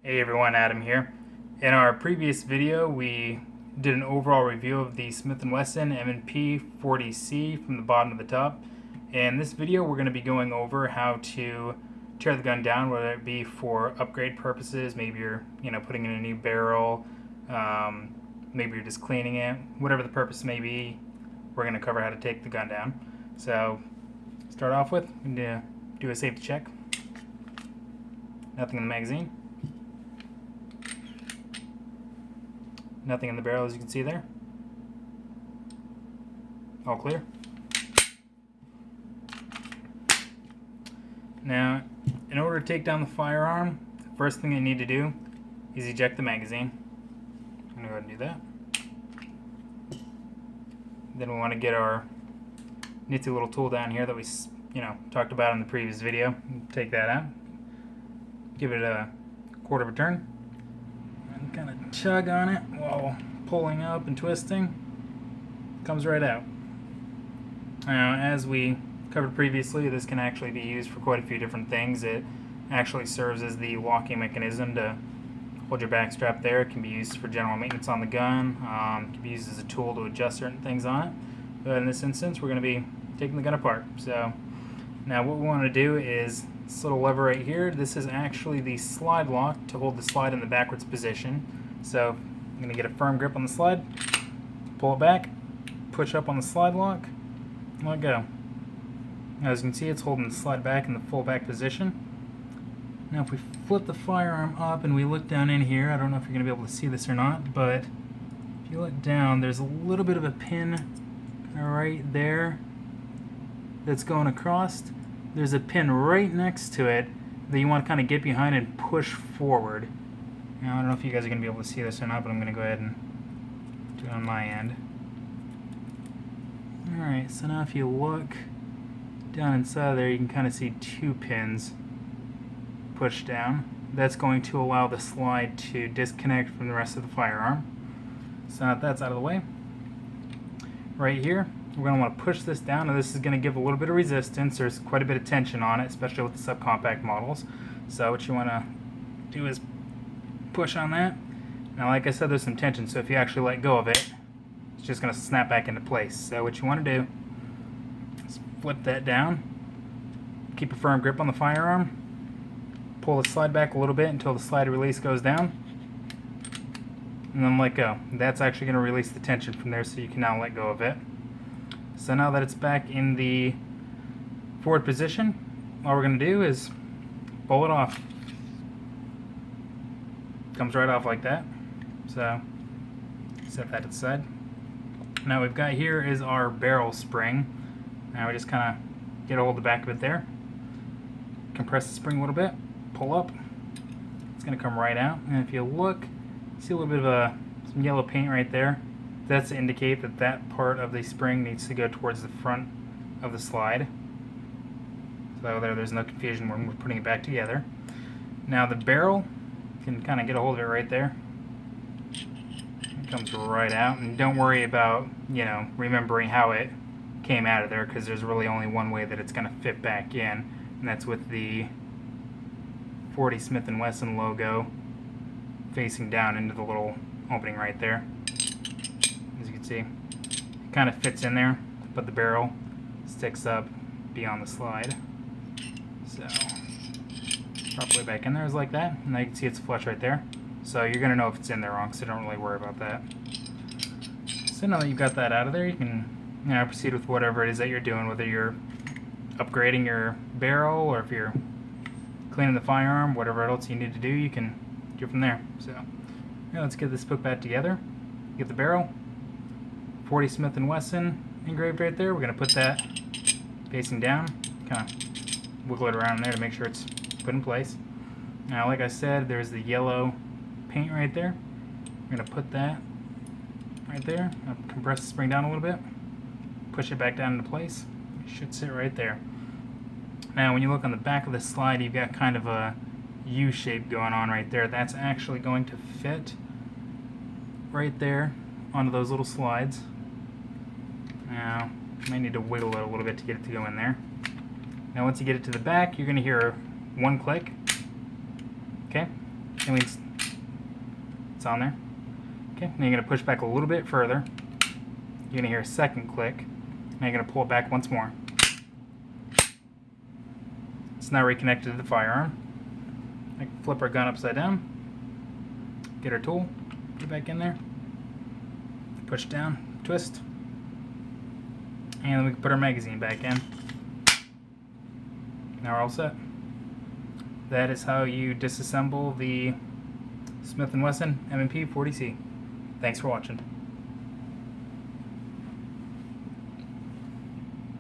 Hey everyone, Adam here. In our previous video, we did an overall review of the Smith & Wesson M&P 40c from the bottom to the top. In this video, we're going to be going over how to tear the gun down, whether it be for upgrade purposes, maybe you're putting in a new barrel, maybe you're just cleaning it, whatever the purpose may be. We're going to cover how to take the gun down. So, start off with, I'm going to do a safety check. Nothing in the magazine. Nothing in the barrel, as you can see there. All clear. Now, in order to take down the firearm, the first thing you need to do is eject the magazine. I'm going to go ahead and do that. Then we want to get our nifty little tool down here that we talked about in the previous video. Take that out. Give it a quarter of a turn. And kind of tug on it while pulling up and twisting. Comes right out. Now, as we covered previously, this can actually be used for quite a few different things. It actually serves as the locking mechanism to hold your back strap there. It can be used for general maintenance on the gun. It can be used as a tool to adjust certain things on it. But in this instance, we're going to be taking the gun apart. So now what we want to do is this little lever right here. This is actually the slide lock to hold the slide in the backwards position. So I'm going to get a firm grip on the slide, pull it back, push up on the slide lock, and let go. Now, as you can see, it's holding the slide back in the full back position. Now if we flip the firearm up and we look down in here, I don't know if you're going to be able to see this or not, but if you look down, there's a little bit of a pin right there that's going across. There's a pin right next to it that you want to kind of get behind and push forward. Now, I don't know if you guys are going to be able to see this or not, but I'm going to go ahead and do it on my end. Alright, so now if you look down inside there, you can kind of see two pins pushed down. That's going to allow the slide to disconnect from the rest of the firearm. So now that that's out of the way, right here, we're going to want to push this down, and this is going to give a little bit of resistance. There's quite a bit of tension on it, especially with the subcompact models. So what you want to do is push on that. Now, like I said, there's some tension, so if you actually let go of it, it's just going to snap back into place. So what you want to do is flip that down, keep a firm grip on the firearm, pull the slide back a little bit until the slide release goes down, and then let go. That's actually going to release the tension from there, so you can now let go of it. So now that it's back in the forward position, all we're going to do is pull it off. Comes right off like that. So set that to the side. Now we've got here is our barrel spring. Now we just kind of get a hold of the back of it there. Compress the spring a little bit. Pull up. It's going to come right out. And if you look, you see a little bit of some yellow paint right there. That's to indicate that that part of the spring needs to go towards the front of the slide. So there's no confusion when we're putting it back together. Now the barrel, you can kind of get a hold of it right there. It comes right out, and don't worry about remembering how it came out of there, because there's really only one way that it's going to fit back in, and that's with the 40 Smith & Wesson logo facing down into the little opening right there. As you can see, it kind of fits in there, but the barrel sticks up beyond the slide. So properly back in there is like that, and now you can see it's flush right there. So you're going to know if it's in there wrong, so don't really worry about that. So now that you've got that out of there, you can proceed with whatever it is that you're doing, whether you're upgrading your barrel or if you're cleaning the firearm, whatever else you need to do, you can do from there. So let's get this book back together. Get the barrel, 40 Smith & Wesson engraved right there. We're going to put that facing down, kind of wiggle it around in there to make sure it's put in place. Now, like I said, there's the yellow paint right there. We're going to put that right there. I'll compress the spring down a little bit, push it back down into place. It should sit right there. Now, when you look on the back of the slide, you've got kind of a U shape going on right there. That's actually going to fit right there onto those little slides. Now, you might need to wiggle it a little bit to get it to go in there. Now, once you get it to the back, you're going to hear one click. Okay, That means it's on there. Okay, now you're going to push back a little bit further. You're going to hear a second click. Now you're going to pull it back once more. It's now reconnected to the firearm. I can flip our gun upside down. Get our tool. Put it back in there. Push down. Twist. And then we can put our magazine back in. Now we're all set. That is how you disassemble the Smith & Wesson M&P 40c. Thanks for watching.